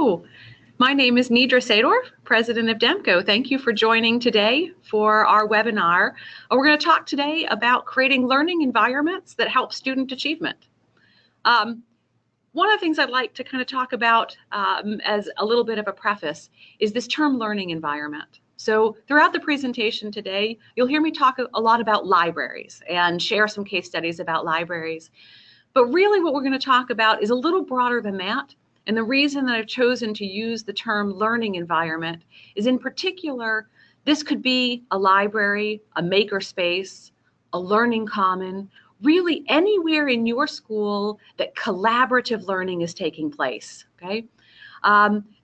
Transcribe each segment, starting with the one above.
Hello, my name is Nidra Sadorf, President of Demco. Thank you for joining today for our webinar. We're going to talk today about creating learning environments that help student achievement. One of the things I'd like to kind of talk about as a little bit of a preface is this term learning environment. So throughout the presentation today, you'll hear me talk a lot about libraries and share some case studies about libraries. But really what we're going to talk about is a little broader than that. And the reason that I've chosen to use the term learning environment is, in particular, this could be a library, a makerspace, a learning common, really anywhere in your school that collaborative learning is taking place, okay?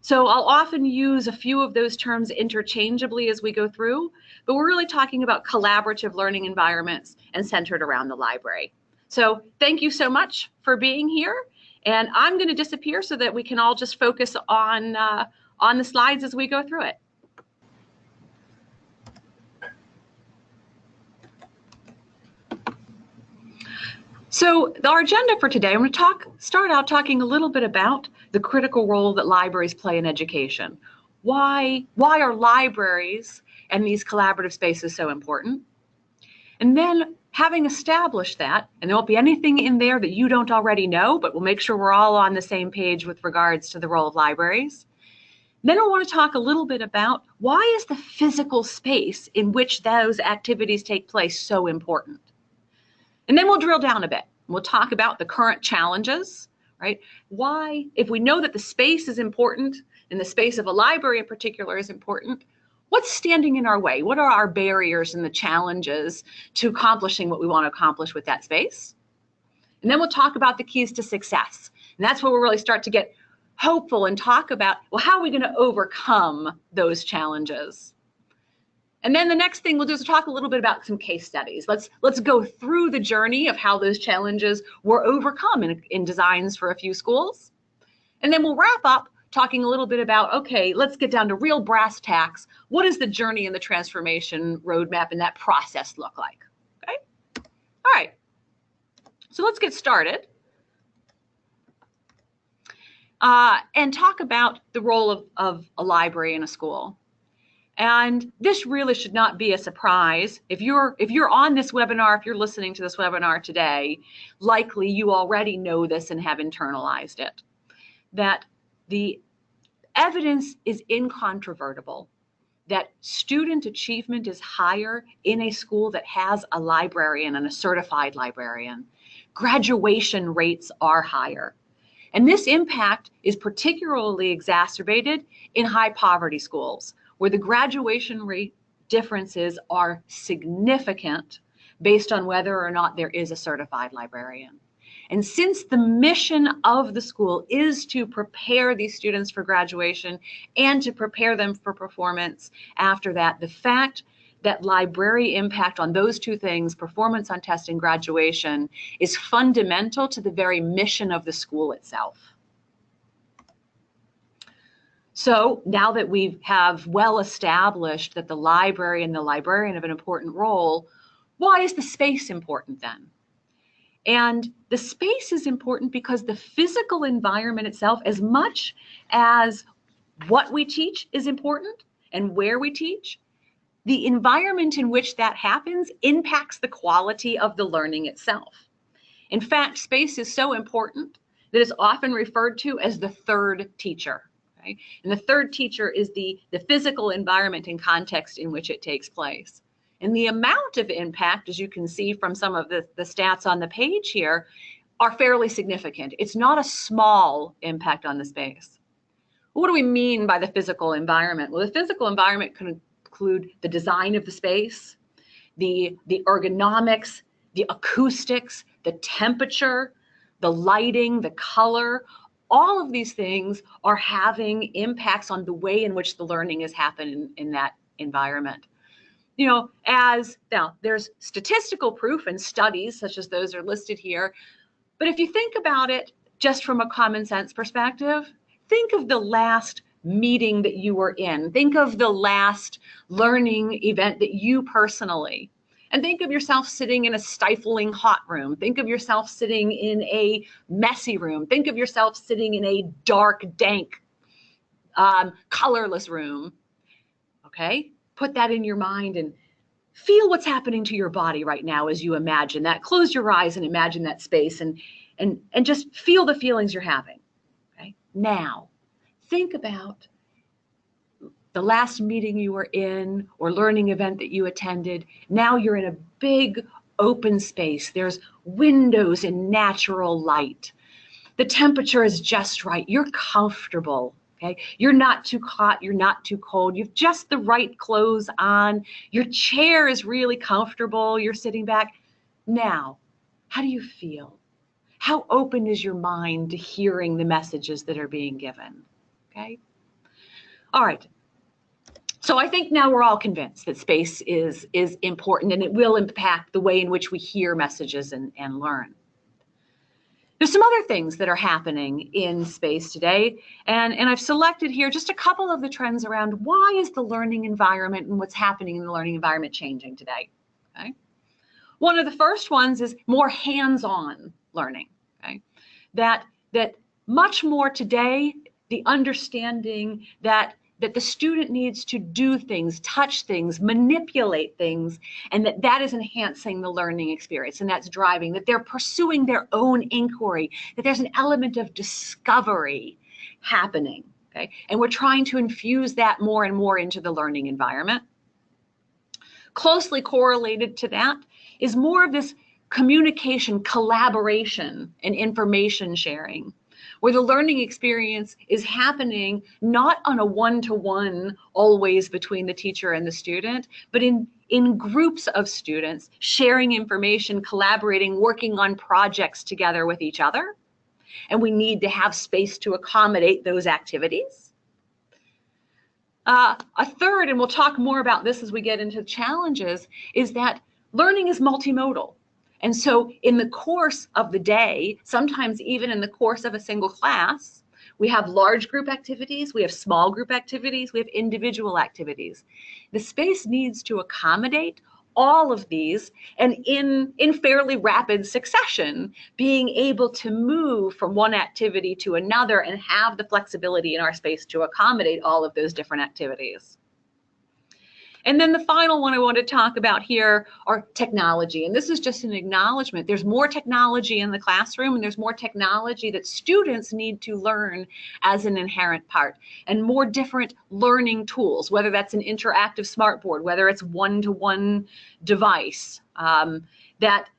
So I'll often use a few of those terms interchangeably as we go through, but we're really talking about collaborative learning environments and centered around the library. So thank you so much for being here. And I'm going to disappear so that we can all just focus on the slides as we go through it. So our agenda for today, I'm going to start out talking a little bit about the critical role that libraries play in education. Why are libraries and these collaborative spaces so important? And then, having established that, and there won't be anything in there that you don't already know, but we'll make sure we're all on the same page with regards to the role of libraries. Then I want to talk a little bit about why is the physical space in which those activities take place so important? And then we'll drill down a bit. We'll talk about the current challenges, right? Why, if we know that the space is important, and the space of a library in particular is important, what's standing in our way? What are our barriers and the challenges to accomplishing what we want to accomplish with that space? And then we'll talk about the keys to success. And that's where we'll really start to get hopeful and talk about, well, how are we going to overcome those challenges? And then the next thing we'll do is talk a little bit about some case studies. Let's go through the journey of how those challenges were overcome in designs for a few schools. And then we'll wrap up talking a little bit about, okay, let's get down to real brass tacks. What does the journey and the transformation roadmap and that process look like? Okay? All right. So let's get started and talk about the role of a library in a school. And this really should not be a surprise. If you're on this webinar, if you're listening to this webinar today, likely you already know this and have internalized it. That the evidence is incontrovertible that student achievement is higher in a school that has a librarian and a certified librarian. Graduation rates are higher. And this impact is particularly exacerbated in high poverty schools, where the graduation rate differences are significant based on whether or not there is a certified librarian. And since the mission of the school is to prepare these students for graduation and to prepare them for performance after that, the fact that library impact on those two things, performance on test and graduation, is fundamental to the very mission of the school itself. So now that we have well established that the library and the librarian have an important role, why is the space important then? And the space is important because the physical environment itself, as much as what we teach is important and where we teach, the environment in which that happens impacts the quality of the learning itself. In fact, space is so important that it's often referred to as the third teacher. Okay? And the third teacher is the physical environment and context in which it takes place. And the amount of impact, as you can see from some of the stats on the page here, are fairly significant. It's not a small impact on the space. What do we mean by the physical environment? Well, the physical environment can include the design of the space, the ergonomics, the acoustics, the temperature, the lighting, the color. All of these things are having impacts on the way in which the learning is happening in that environment. You know, now there's statistical proof and studies such as those are listed here, but if you think about it just from a common sense perspective, think of the last meeting that you were in. Think of the last learning event that you personally, and think of yourself sitting in a stifling hot room. Think of yourself sitting in a messy room. Think of yourself sitting in a dark, dank colorless room. Okay, put that in your mind and feel what's happening to your body right now as you imagine that. Close your eyes and imagine that space and just feel the feelings you're having. Okay, now think about the last meeting you were in or learning event that you attended. Now you're in a big open space. There's windows and natural light. The temperature is just right. You're comfortable. Okay, you're not too hot, you're not too cold. You've just the right clothes on. Your chair is really comfortable. You're sitting back. Now, how do you feel? How open is your mind to hearing the messages that are being given? Okay. All right. So I think now we're all convinced that space is important and it will impact the way in which we hear messages and learn. There's some other things that are happening in space today, and I've selected here just a couple of the trends around why is the learning environment and what's happening in the learning environment changing today. Okay? One of the first ones is more hands-on learning. Okay? That much more today, the understanding that the student needs to do things, touch things, manipulate things, and that is enhancing the learning experience, and that's driving, that they're pursuing their own inquiry, that there's an element of discovery happening, okay? And we're trying to infuse that more and more into the learning environment. Closely correlated to that is more of this communication, collaboration, and information sharing, where the learning experience is happening not on a one-to-one always between the teacher and the student, but in groups of students sharing information, collaborating, working on projects together with each other. And we need to have space to accommodate those activities. A third, and we'll talk more about this as we get into challenges, is that learning is multimodal. And so in the course of the day, sometimes even in the course of a single class, we have large group activities, we have small group activities, we have individual activities. The space needs to accommodate all of these, and in fairly rapid succession, being able to move from one activity to another and have the flexibility in our space to accommodate all of those different activities. And then the final one I want to talk about here are technology. And this is just an acknowledgement. There's more technology in the classroom, and there's more technology that students need to learn as an inherent part, and more different learning tools, whether that's an interactive smartboard, whether it's one-to-one device, that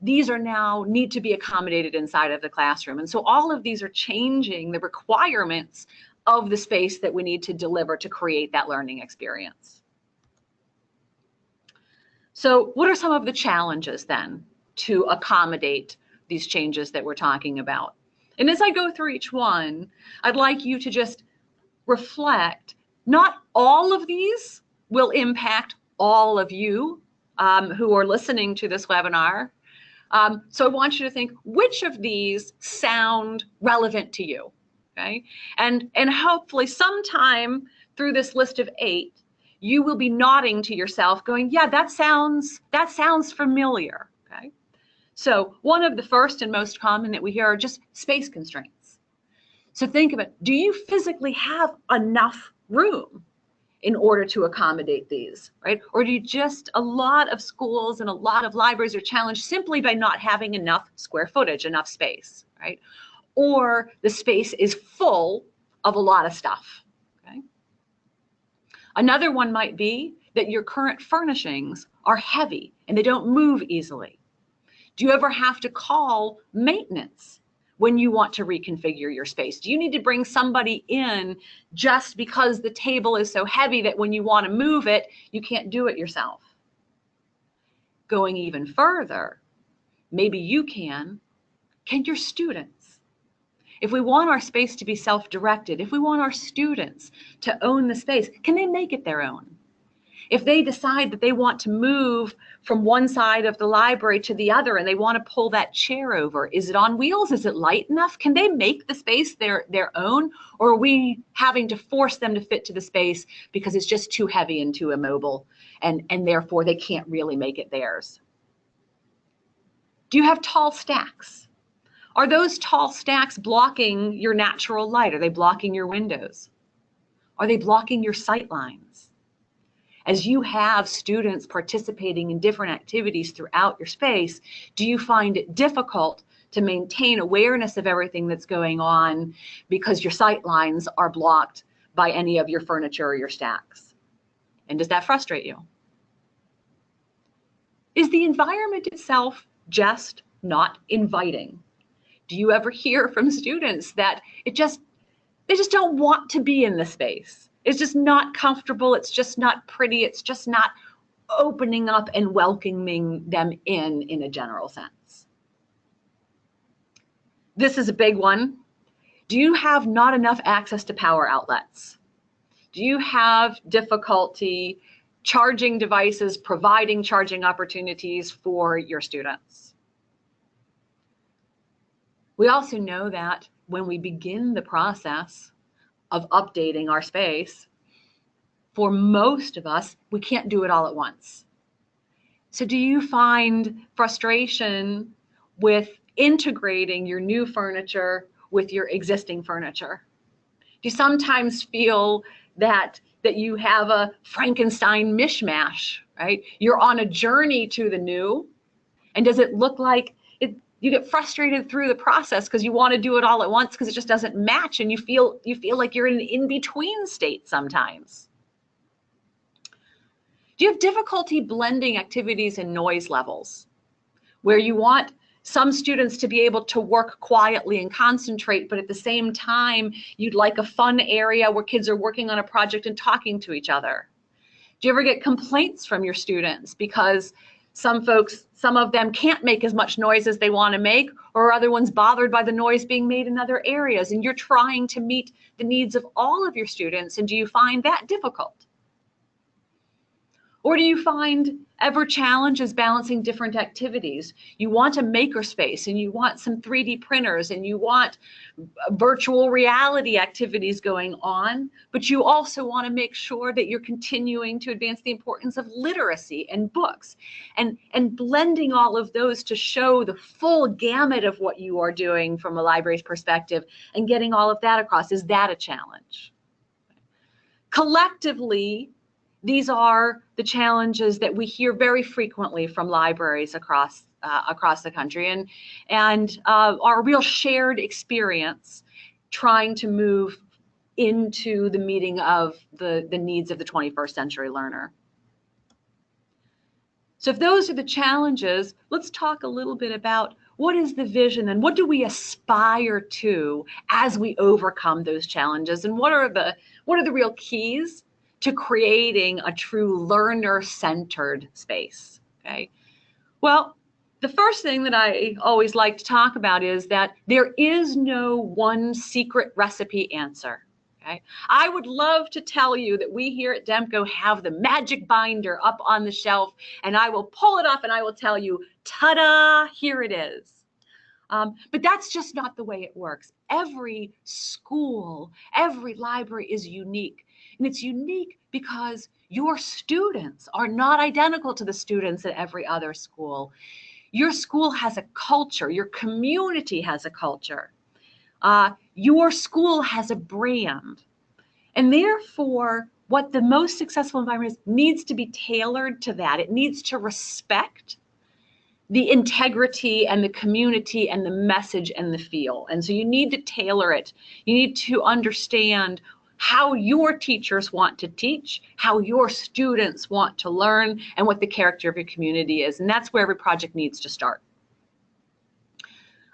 these are now need to be accommodated inside of the classroom. And so all of these are changing the requirements of the space that we need to deliver to create that learning experience. So what are some of the challenges then to accommodate these changes that we're talking about? And as I go through each one, I'd like you to just reflect, not all of these will impact all of you who are listening to this webinar. So I want you to think, which of these sound relevant to you, okay? And hopefully sometime through this list of 8, you will be nodding to yourself going, yeah, that sounds familiar, okay? So one of the first and most common that we hear are just space constraints. So think about, do you physically have enough room in order to accommodate these, right? Or do you just, a lot of schools and a lot of libraries are challenged simply by not having enough square footage, enough space, right? Or the space is full of a lot of stuff. Another one might be that your current furnishings are heavy and they don't move easily. Do you ever have to call maintenance when you want to reconfigure your space? Do you need to bring somebody in just because the table is so heavy that when you want to move it, you can't do it yourself? Going even further, maybe you can your students? If we want our space to be self-directed, if we want our students to own the space, can they make it their own? If they decide that they want to move from one side of the library to the other and they want to pull that chair over, is it on wheels? Is it light enough? Can they make the space their own? Or are we having to force them to fit to the space because it's just too heavy and too immobile, and therefore they can't really make it theirs? Do you have tall stacks? Are those tall stacks blocking your natural light? Are they blocking your windows? Are they blocking your sight lines? As you have students participating in different activities throughout your space, do you find it difficult to maintain awareness of everything that's going on because your sight lines are blocked by any of your furniture or your stacks? And does that frustrate you? Is the environment itself just not inviting? Do you ever hear from students that they just don't want to be in the space? It's just not comfortable, it's just not pretty, it's just not opening up and welcoming them in a general sense. This is a big one. Do you have not enough access to power outlets? Do you have difficulty charging devices, providing charging opportunities for your students? We also know that when we begin the process of updating our space, for most of us, we can't do it all at once. So do you find frustration with integrating your new furniture with your existing furniture? Do you sometimes feel that you have a Frankenstein mishmash, right? You're on a journey to the new, and does it look like you get frustrated through the process because you want to do it all at once because it just doesn't match, and you feel like you're in an in-between state sometimes? Do you have difficulty blending activities and noise levels, where you want some students to be able to work quietly and concentrate, but at the same time, you'd like a fun area where kids are working on a project and talking to each other? Do you ever get complaints from your students because some of them can't make as much noise as they want to make, or other ones bothered by the noise being made in other areas, and you're trying to meet the needs of all of your students, and do you find that difficult? Or do you find ever challenges balancing different activities? You want a makerspace, and you want some 3D printers, and you want virtual reality activities going on, but you also want to make sure that you're continuing to advance the importance of literacy and books, and blending all of those to show the full gamut of what you are doing from a library's perspective and getting all of that across. Is that a challenge? Collectively, these are the challenges that we hear very frequently from libraries across the country, and are a real shared experience trying to move into the meeting of the needs of the 21st century learner. So if those are the challenges, let's talk a little bit about what is the vision and what do we aspire to as we overcome those challenges, and what are the real keys to creating a true learner-centered space, okay? Well, the first thing that I always like to talk about is that there is no one secret recipe answer, okay? I would love to tell you that we here at Demco have the magic binder up on the shelf, and I will pull it off and I will tell you, ta-da, here it is. But that's just not the way it works. Every school, every library is unique. And it's unique because your students are not identical to the students at every other school. Your school has a culture. Your community has a culture. Your school has a brand. And therefore, what the most successful environment is needs to be tailored to that. It needs to respect the integrity and the community and the message and the feel. And so you need to tailor it. You need to understand how your teachers want to teach, how your students want to learn, and what the character of your community is. And that's where every project needs to start.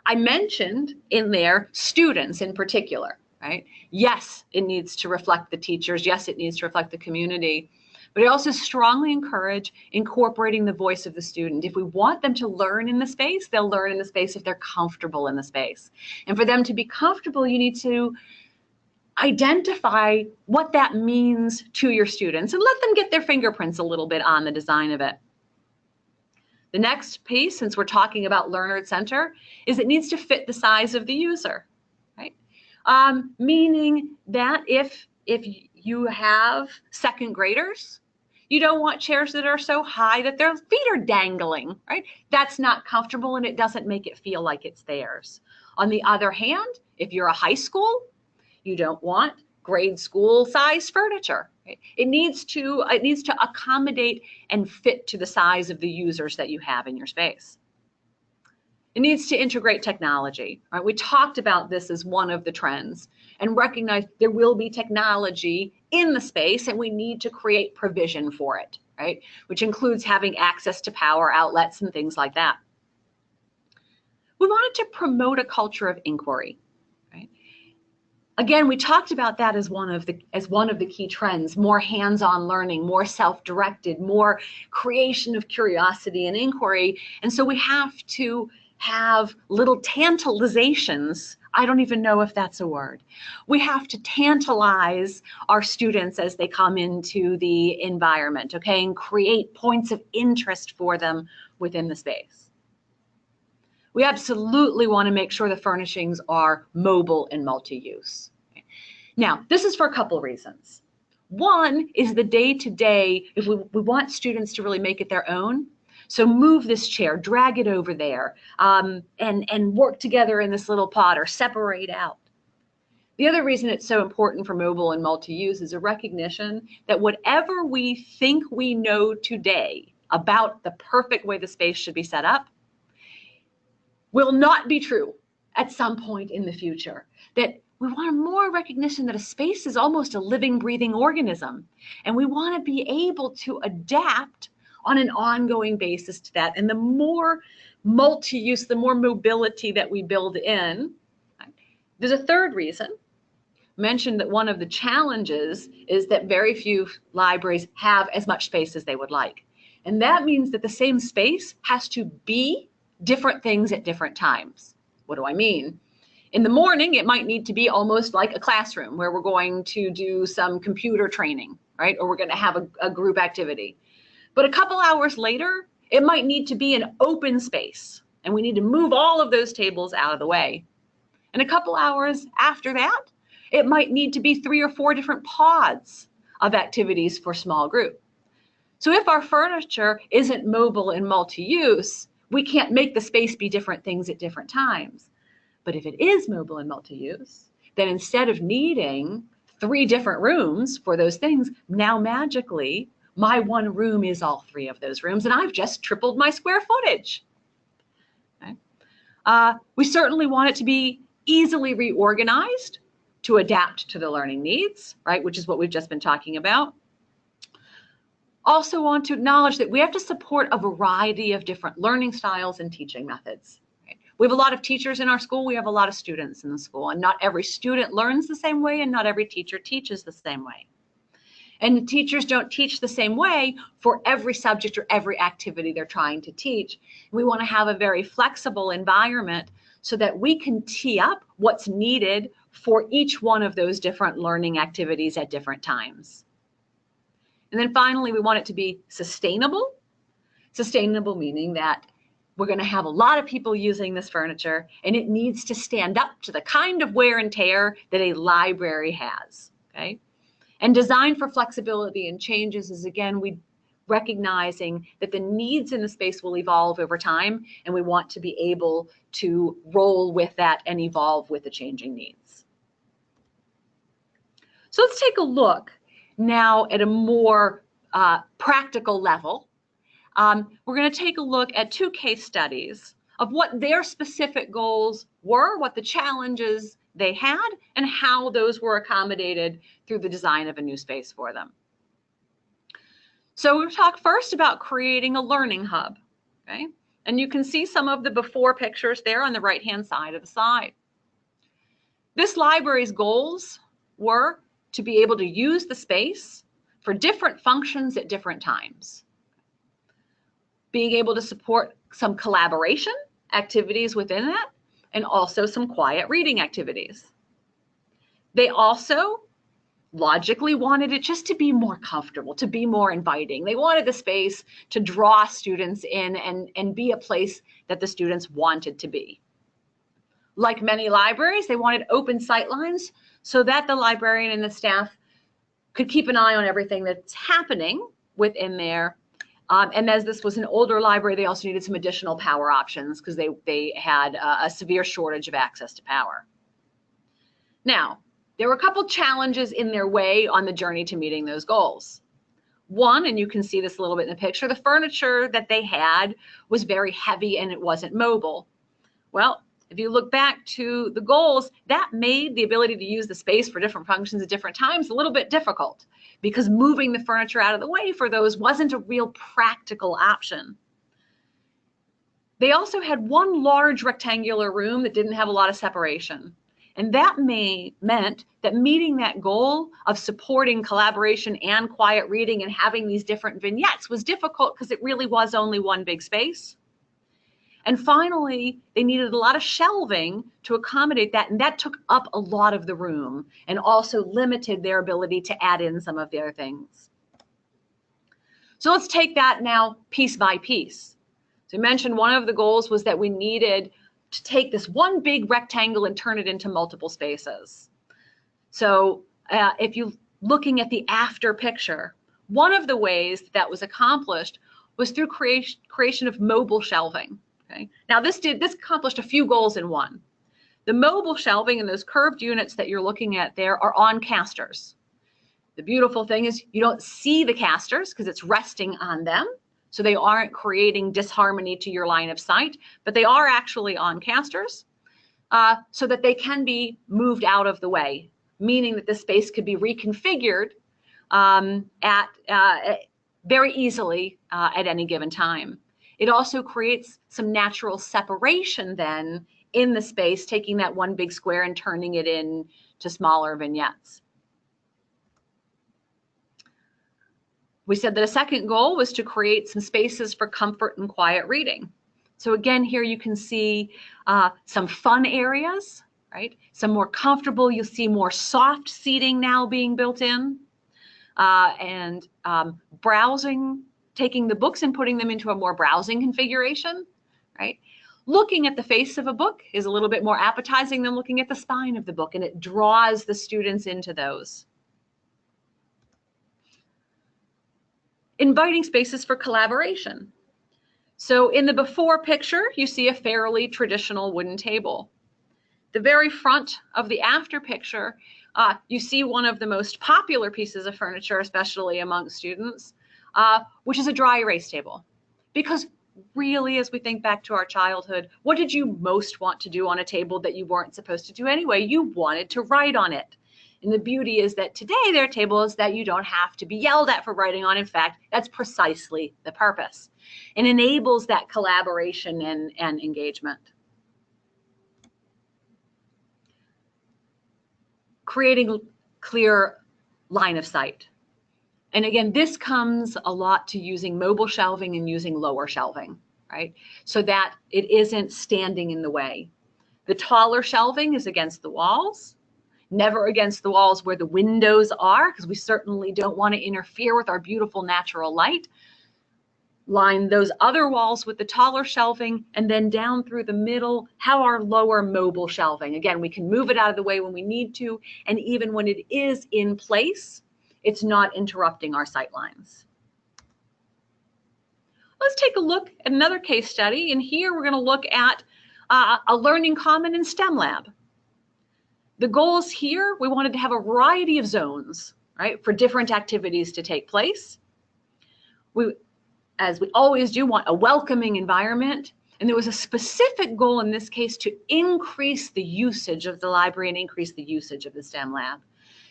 I mentioned in there students in particular, right? Yes, it needs to reflect the teachers. Yes, it needs to reflect the community. But I also strongly encourage incorporating the voice of the student. If we want them to learn in the space, they'll learn in the space if they're comfortable in the space. And for them to be comfortable, you need to identify what that means to your students and let them get their fingerprints a little bit on the design of it. The next piece, since we're talking about learner at center, is it needs to fit the size of the user, right? Meaning that if you have second graders, you don't want chairs that are so high that their feet are dangling, right? That's not comfortable and it doesn't make it feel like it's theirs. On the other hand, if you're a high school, you don't want grade school size furniture. Right? It needs to accommodate and fit to the size of the users that you have in your space. It needs to integrate technology. Right? We talked about this as one of the trends and recognize there will be technology in the space and we need to create provision for it, right? Which includes having access to power outlets and things like that. We wanted to promote a culture of inquiry. Right? Again, we talked about that as one of the key trends: more hands-on learning, more self-directed, more creation of curiosity and inquiry. And so we have to have little tantalizations. I don't even know if that's a word. We have to tantalize our students as they come into the environment, okay, and create points of interest for them within the space. We absolutely want to make sure the furnishings are mobile and multi-use. Now, this is for a couple of reasons. One is the day-to-day, if we want students to really make it their own, so move this chair, drag it over there, and work together in this little pod or separate out. The other reason it's so important for mobile and multi-use is a recognition that whatever we think we know today about the perfect way the space should be set up will not be true at some point in the future. That we want more recognition that a space is almost a living, breathing organism, and we want to be able to adapt on an ongoing basis to that. And the more multi-use, the more mobility that we build in. There's a third reason. I mentioned that one of the challenges is that very few libraries have as much space as they would like. And that means that the same space has to be different things at different times. What do I mean? In the morning, it might need to be almost like a classroom where we're going to do some computer training, right? Or we're going to have a group activity. But a couple hours later, it might need to be an open space, and we need to move all of those tables out of the way. And a couple hours after that, it might need to be 3 or 4 different pods of activities for small group. So if our furniture isn't mobile and multi-use, we can't make the space be different things at different times. But if it is mobile and multi-use, then instead of needing 3 different rooms for those things, now magically, my one room is all 3 of those rooms, and I've just tripled my square footage. Okay. We certainly want it to be easily reorganized to adapt to the learning needs, right, which is what we've just been talking about. Also want to acknowledge that we have to support a variety of different learning styles and teaching methods. Right? We have a lot of teachers in our school, we have a lot of students in the school, and not every student learns the same way, and not every teacher teaches the same way. And the teachers don't teach the same way for every subject or every activity they're trying to teach. We want to have a very flexible environment so that we can tee up what's needed for each one of those different learning activities at different times. And then finally, we want it to be sustainable. Sustainable meaning that we're going to have a lot of people using this furniture, and it needs to stand up to the kind of wear and tear that a library has. Okay? And design for flexibility and changes is, again, we recognizing that the needs in the space will evolve over time, and we want to be able to roll with that and evolve with the changing needs. So let's take a look now at a more practical level. We're going to take a look at 2 case studies of what their specific goals were, what the challenges they had, and how those were accommodated through the design of a new space for them. So we'll talk first about creating a learning hub, okay? And you can see some of the before pictures there on the right-hand side of the slide. This library's goals were to be able to use the space for different functions at different times. Being able to support some collaboration activities within that, and also some quiet reading activities. They also logically wanted it just to be more comfortable, to be more inviting. They wanted the space to draw students in and be a place that the students wanted to be. Like many libraries, they wanted open sight lines so that the librarian and the staff could keep an eye on everything that's happening within there. And as this was an older library, they also needed some additional power options because they had a severe shortage of access to power. Now, there were a couple challenges in their way on the journey to meeting those goals. One, and you can see this a little bit in the picture, the furniture that they had was very heavy and it wasn't mobile. Well, if you look back to the goals, that made the ability to use the space for different functions at different times a little bit difficult because moving the furniture out of the way for those wasn't a real practical option. They also had one large rectangular room that didn't have a lot of separation. And that meant that meeting that goal of supporting collaboration and quiet reading and having these different vignettes was difficult because it really was only one big space. And finally, they needed a lot of shelving to accommodate that, and that took up a lot of the room and also limited their ability to add in some of their things. So let's take that now piece by piece. So I mentioned one of the goals was that we needed to take this one big rectangle and turn it into multiple spaces. So if you're looking at the after picture, one of the ways that was accomplished was through creation of mobile shelving. Okay. Now this accomplished a few goals in one. The mobile shelving and those curved units that you're looking at there are on casters. The beautiful thing is you don't see the casters because it's resting on them. So they aren't creating disharmony to your line of sight, but they are actually on casters so that they can be moved out of the way, meaning that the space could be reconfigured very easily at any given time. It also creates some natural separation then in the space, taking that one big square and turning it into smaller vignettes. We said that a second goal was to create some spaces for comfort and quiet reading. So again, here you can see some fun areas, right? Some more comfortable, you'll see more soft seating now being built in, and browsing, taking the books and putting them into a more browsing configuration, right? Looking at the face of a book is a little bit more appetizing than looking at the spine of the book, and it draws the students into those. Inviting spaces for collaboration. So in the before picture, you see a fairly traditional wooden table. The very front of the after picture, you see one of the most popular pieces of furniture, especially among students, which is a dry erase table. Because really, as we think back to our childhood, what did you most want to do on a table that you weren't supposed to do anyway? You wanted to write on it. And the beauty is that today there are tables that you don't have to be yelled at for writing on. In fact, that's precisely the purpose. It enables that collaboration and engagement. Creating clear line of sight. And again, this comes a lot to using mobile shelving and using lower shelving, right? So that it isn't standing in the way. The taller shelving is against the walls, never against the walls where the windows are, because we certainly don't want to interfere with our beautiful natural light. Line those other walls with the taller shelving, and then down through the middle, how our lower mobile shelving. Again, we can move it out of the way when we need to, and even when it is in place, it's not interrupting our sight lines. Let's take a look at another case study, and here we're going to look at a learning common in STEM lab. The goals here, we wanted to have a variety of zones, right, for different activities to take place. We, as we always do, want a welcoming environment. And there was a specific goal in this case to increase the usage of the library and increase the usage of the STEM lab.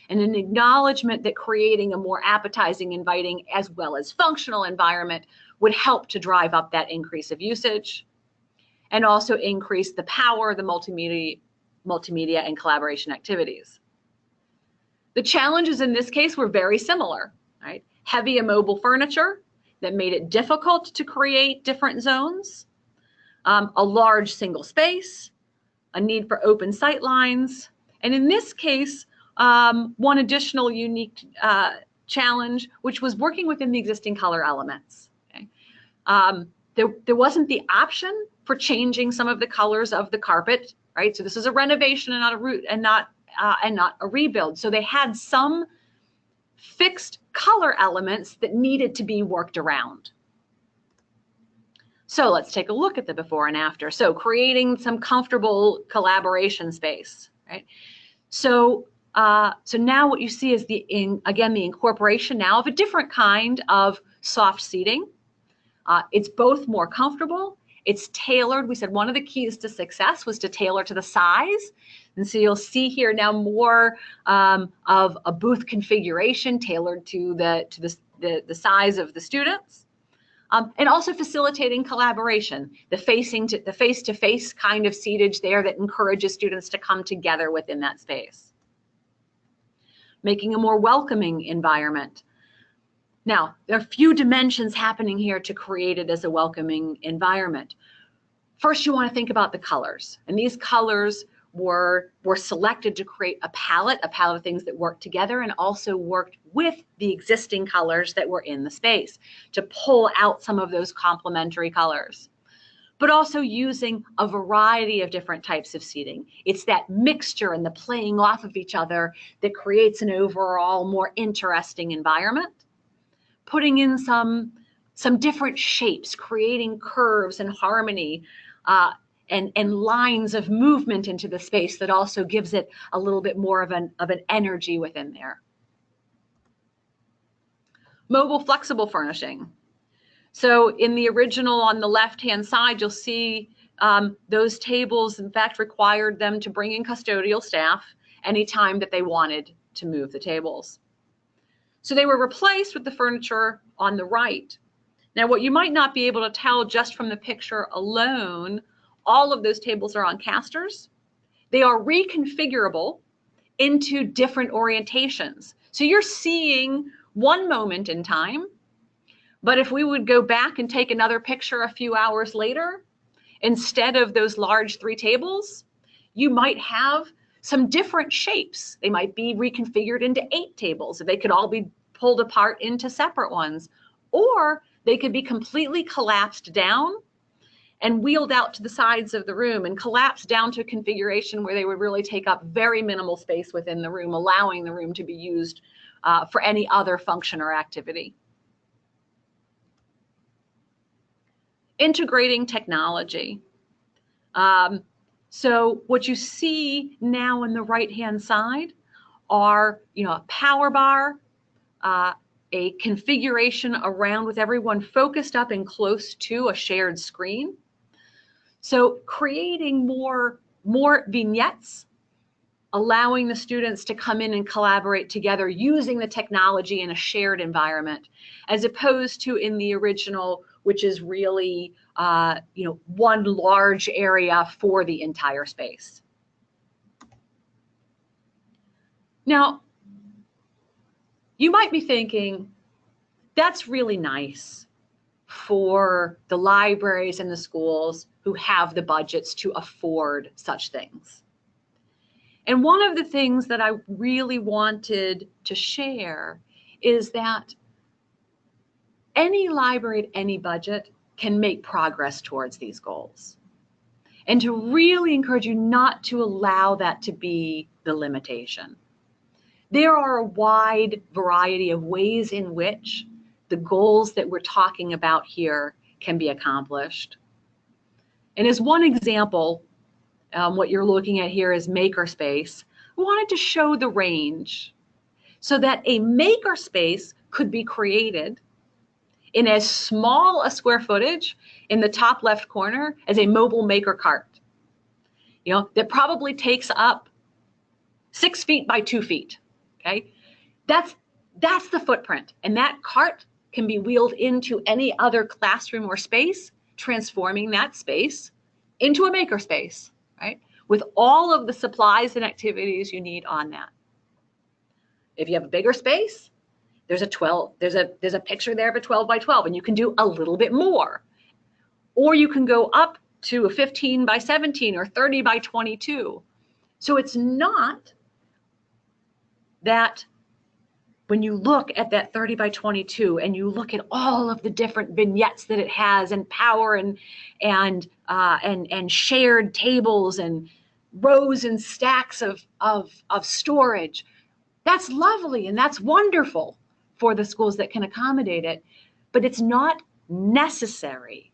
And an acknowledgement that creating a more appetizing, inviting, as well as functional environment would help to drive up that increase of usage and also increase the power of the multimedia and collaboration activities. The challenges in this case were very similar, right? Heavy immobile furniture that made it difficult to create different zones, a large single space, a need for open sight lines, and in this case, one additional unique challenge, which was working within the existing color elements. Okay? There wasn't the option for changing some of the colors of the carpet, right? So this is a renovation and not a rebuild. So they had some fixed color elements that needed to be worked around. So let's take a look at the before and after. So creating some comfortable collaboration space, right? So So now what you see is again, the incorporation now of a different kind of soft seating. It's both more comfortable, it's tailored. We said one of the keys to success was to tailor to the size. And so you'll see here now more of a booth configuration tailored to the size of the students. And also facilitating collaboration, the face-to-face kind of seatage there that encourages students to come together within that space. Making a more welcoming environment. Now, there are a few dimensions happening here to create it as a welcoming environment. First, you want to think about the colors. And these colors were selected to create a palette of things that work together and also worked with the existing colors that were in the space to pull out some of those complementary colors. But also using a variety of different types of seating. It's that mixture and the playing off of each other that creates an overall more interesting environment. Putting in some different shapes, creating curves and harmony and lines of movement into the space that also gives it a little bit more of an energy within there. Mobile flexible furnishing. So in the original on the left-hand side, you'll see those tables, in fact, required them to bring in custodial staff anytime that they wanted to move the tables. So they were replaced with the furniture on the right. Now, what you might not be able to tell just from the picture alone, all of those tables are on casters. They are reconfigurable into different orientations. So you're seeing one moment in time, but if we would go back and take another picture a few hours later, instead of those large 3 tables, you might have some different shapes. They might be reconfigured into 8 tables. They could all be pulled apart into separate ones, or they could be completely collapsed down and wheeled out to the sides of the room and collapsed down to a configuration where they would really take up very minimal space within the room, allowing the room to be used for any other function or activity. Integrating technology. So what you see now on the right-hand side are, a power bar, a configuration around with everyone focused up and close to a shared screen. So creating more vignettes, allowing the students to come in and collaborate together using the technology in a shared environment, as opposed to in the original, which is really one large area for the entire space. Now, you might be thinking, that's really nice for the libraries and the schools who have the budgets to afford such things. And one of the things that I really wanted to share is that any library at any budget can make progress towards these goals. And to really encourage you not to allow that to be the limitation. There are a wide variety of ways in which the goals that we're talking about here can be accomplished. And as one example, what you're looking at here is makerspace. We wanted to show the range so that a makerspace could be created in as small a square footage in the top left corner as a mobile maker cart. That probably takes up 6 feet by 2 feet. Okay, that's the footprint, and that cart can be wheeled into any other classroom or space, transforming that space into a makerspace, right? With all of the supplies and activities you need on that. If you have a bigger space, there's a picture there of a 12 by 12, and you can do a little bit more. Or you can go up to a 15 by 17 or 30 by 22. So it's not that when you look at that 30 by 22 and you look at all of the different vignettes that it has and power and shared tables and rows and stacks of storage, that's lovely and that's wonderful for the schools that can accommodate it, but it's not necessary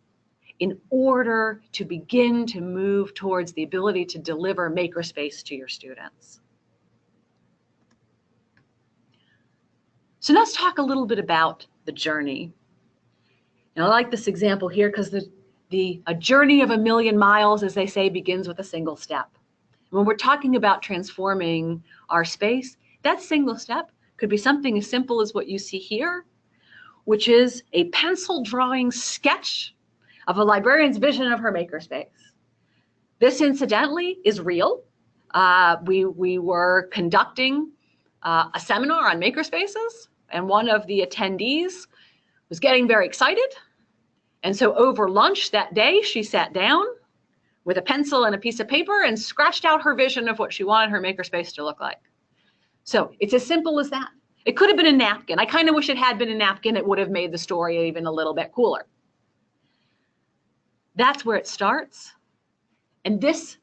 in order to begin to move towards the ability to deliver makerspace to your students. So let's talk a little bit about the journey. And I like this example here because a journey of 1,000,000 miles, as they say, begins with a single step. When we're talking about transforming our space, that single step could be something as simple as what you see here, which is a pencil drawing sketch of a librarian's vision of her makerspace. This, incidentally, is real. We were conducting a seminar on makerspaces, and one of the attendees was getting very excited. And so over lunch that day, she sat down with a pencil and a piece of paper and scratched out her vision of what she wanted her makerspace to look like. So it's as simple as that. It could have been a napkin. I kind of wish it had been a napkin. It would have made the story even a little bit cooler. That's where it starts. And this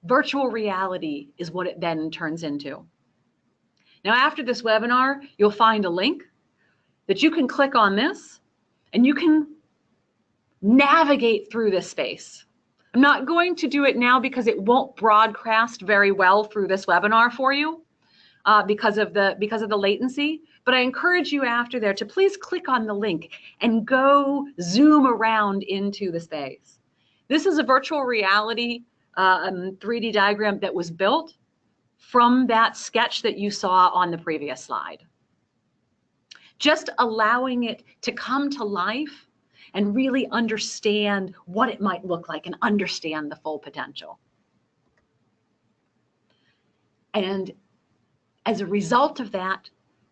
virtual reality is what it then turns into. Now, after this webinar, you'll find a link that you can click on this and you can navigate through this space. I'm not going to do it now because it won't broadcast very well through this webinar for you because of the latency. But I encourage you after there to please click on the link and go zoom around into the space. This is a virtual reality 3D diagram that was built from that sketch that you saw on the previous slide. Just allowing it to come to life and really understand what it might look like and understand the full potential. And as a result of that,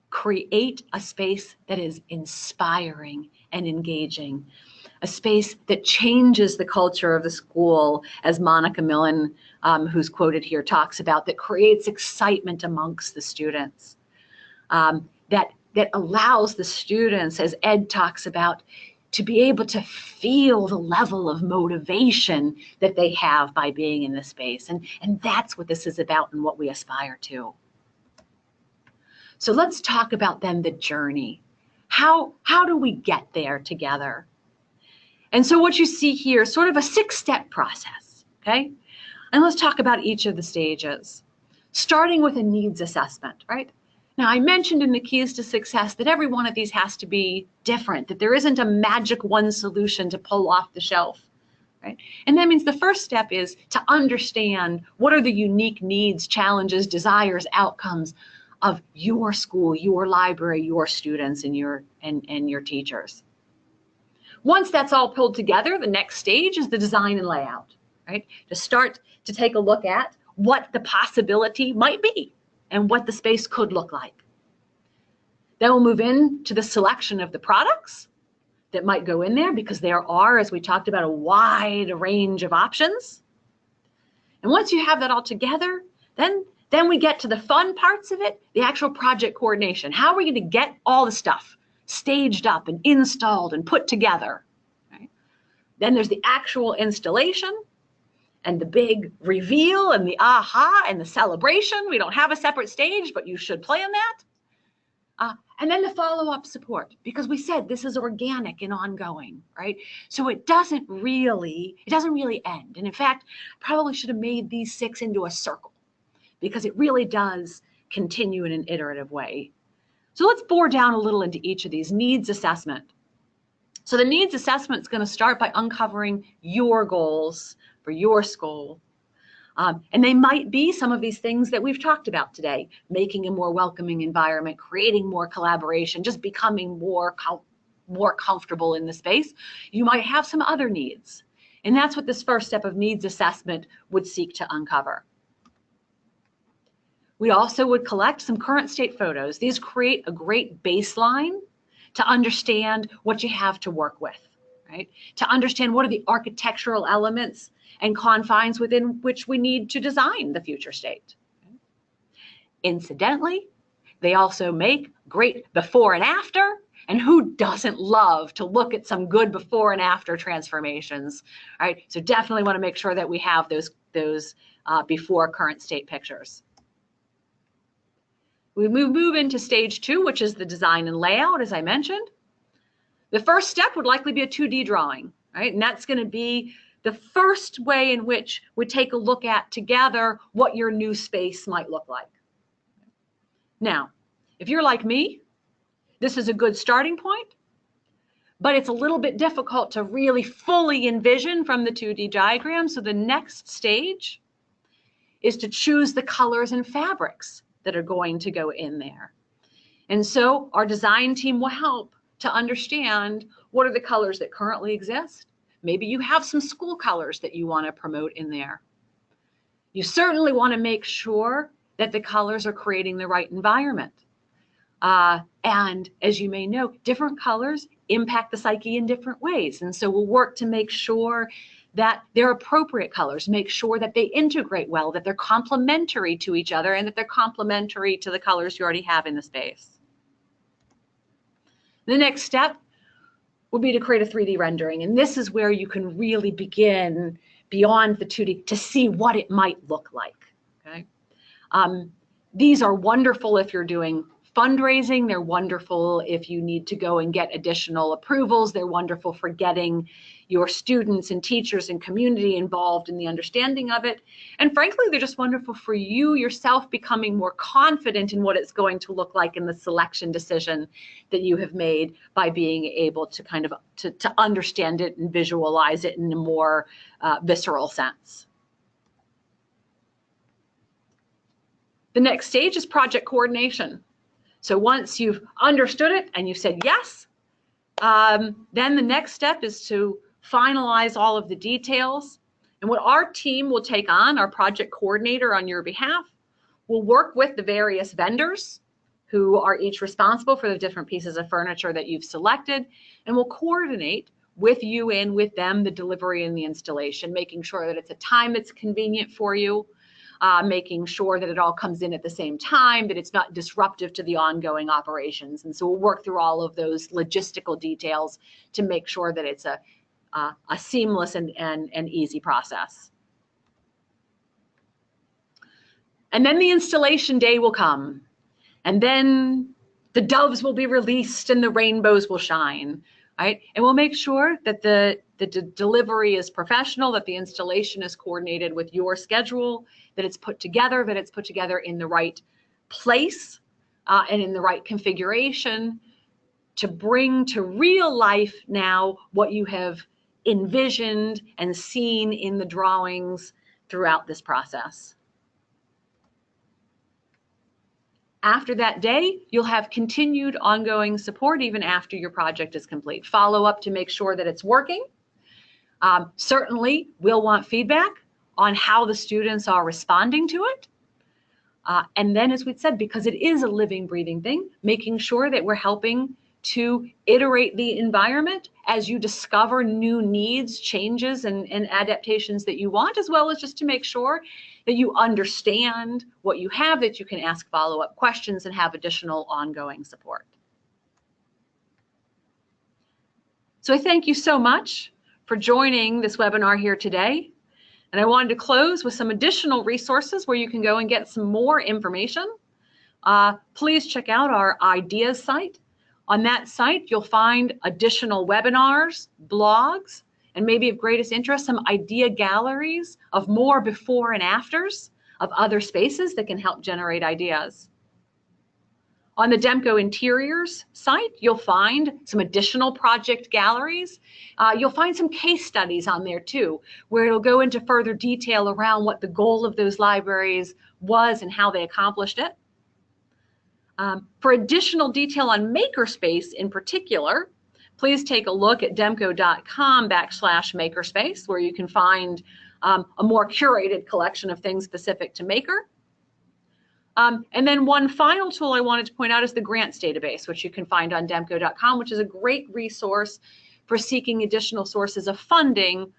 create a space that is inspiring and engaging, a space that changes the culture of the school, as Monica Millen, who's quoted here, talks about, that creates excitement amongst the students, that allows the students, as Ed talks about, to be able to feel the level of motivation that they have by being in this space. And that's what this is about and what we aspire to. So let's talk about then the journey. How do we get there together? And so what you see here is sort of a 6-step process, okay? And let's talk about each of the stages, starting with a needs assessment, right? Now, I mentioned in the keys to success that every one of these has to be different, that there isn't a magic one solution to pull off the shelf, right? And that means the first step is to understand what are the unique needs, challenges, desires, outcomes of your school, your library, your students, and your teachers. Once that's all pulled together, the next stage is the design and layout, right? To start to take a look at what the possibility might be and what the space could look like. Then we'll move into the selection of the products that might go in there, because there are, as we talked about, a wide range of options. And once you have that all together, then we get to the fun parts of it, the actual project coordination. How are we going to get all the stuff staged up and installed and put together? Right? Then there's the actual installation and the big reveal and the aha and the celebration. We don't have a separate stage, but you should plan that. And then the follow-up support, because we said this is organic and ongoing, right? So it doesn't really end. And in fact, probably should have made these 6 into a circle, because it really does continue in an iterative way. So let's bore down a little into each of these. Needs assessment. So the needs assessment is going to start by uncovering your goals for your school. And they might be some of these things that we've talked about today: making a more welcoming environment, creating more collaboration, just becoming more comfortable in the space. You might have some other needs. And that's what this first step of needs assessment would seek to uncover. We also would collect some current state photos. These create a great baseline to understand what you have to work with, right? To understand what are the architectural elements and confines within which we need to design the future state. Incidentally, they also make great before and after, and who doesn't love to look at some good before and after transformations, right? So definitely want to make sure that we have those before current state pictures. We move into stage 2, which is the design and layout, as I mentioned. The first step would likely be a 2D drawing, right? And that's going to be the first way in which we take a look at together what your new space might look like. Now, if you're like me, This is a good starting point, but it's a little bit difficult to really fully envision from the 2D diagram. So the next stage is to choose the colors and fabrics that are going to go in there. And so our design team will help to understand what are the colors that currently exist. Maybe you have some school colors that you want to promote in there. You certainly want to make sure that the colors are creating the right environment. And as you may know, different colors impact the psyche in different ways. And so we'll work to make sure that they're appropriate colors, make sure that they integrate well, that they're complementary to each other, and that they're complementary to the colors you already have in the space. The next step will be to create a 3D rendering. And this is where you can really begin beyond the 2D to see what it might look like. Okay? These are wonderful if you're doing fundraising. They're wonderful if you need to go and get additional approvals. They're wonderful for getting your students and teachers and community involved in the understanding of it. And frankly, they're just wonderful for you yourself becoming more confident in what it's going to look like in the selection decision that you have made by being able to kind of to understand it and visualize it in a more visceral sense. The next stage is project coordination. So once you've understood it and you've said yes, then the next step is to finalize all of the details. And what our team will take on, our project coordinator on your behalf, will work with the various vendors who are each responsible for the different pieces of furniture that you've selected, and will coordinate with you and with them the delivery and the installation, making sure that it's a time that's convenient for you, making sure that it all comes in at the same time, that it's not disruptive to the ongoing operations. And so we'll work through all of those logistical details to make sure that it's a seamless and easy process. And then the installation day will come, and then the doves will be released and the rainbows will shine, right? And we'll make sure that the delivery is professional, that the installation is coordinated with your schedule, that it's put together in the right place and in the right configuration to bring to real life now what you have envisioned and seen in the drawings throughout this process. After that day, you'll have continued ongoing support even after your project is complete. Follow up to make sure that it's working. Certainly, we'll want feedback on how the students are responding to it. And then, as we said, because it is a living, breathing thing, making sure that we're helping to iterate the environment as you discover new needs, changes, and adaptations that you want, as well as just to make sure that you understand what you have, that you can ask follow-up questions and have additional ongoing support. So I thank you so much for joining this webinar here today. And I wanted to close with some additional resources where you can go and get some more information. Please check out our ideas site. On that site, you'll find additional webinars, blogs, and maybe of greatest interest, some idea galleries of more before and afters of other spaces that can help generate ideas. On the Demco Interiors site, you'll find some additional project galleries. You'll find some case studies on there too, where it'll go into further detail around what the goal of those libraries was and how they accomplished it. For additional detail on Makerspace in particular, please take a look at demco.com/makerspace, where you can find a more curated collection of things specific to Maker. And then one final tool I wanted to point out is the grants database, which you can find on demco.com, which is a great resource for seeking additional sources of funding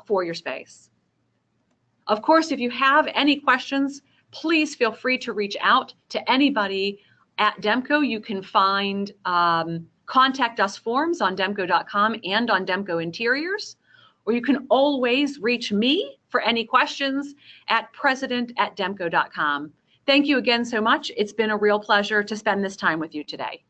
for your space. Of course, if you have any questions, please feel free to reach out to anybody at Demco. You can find contact us forms on demco.com and on Demco Interiors, or you can always reach me for any questions at president@demco.com. Thank you again so much. It's been a real pleasure to spend this time with you today.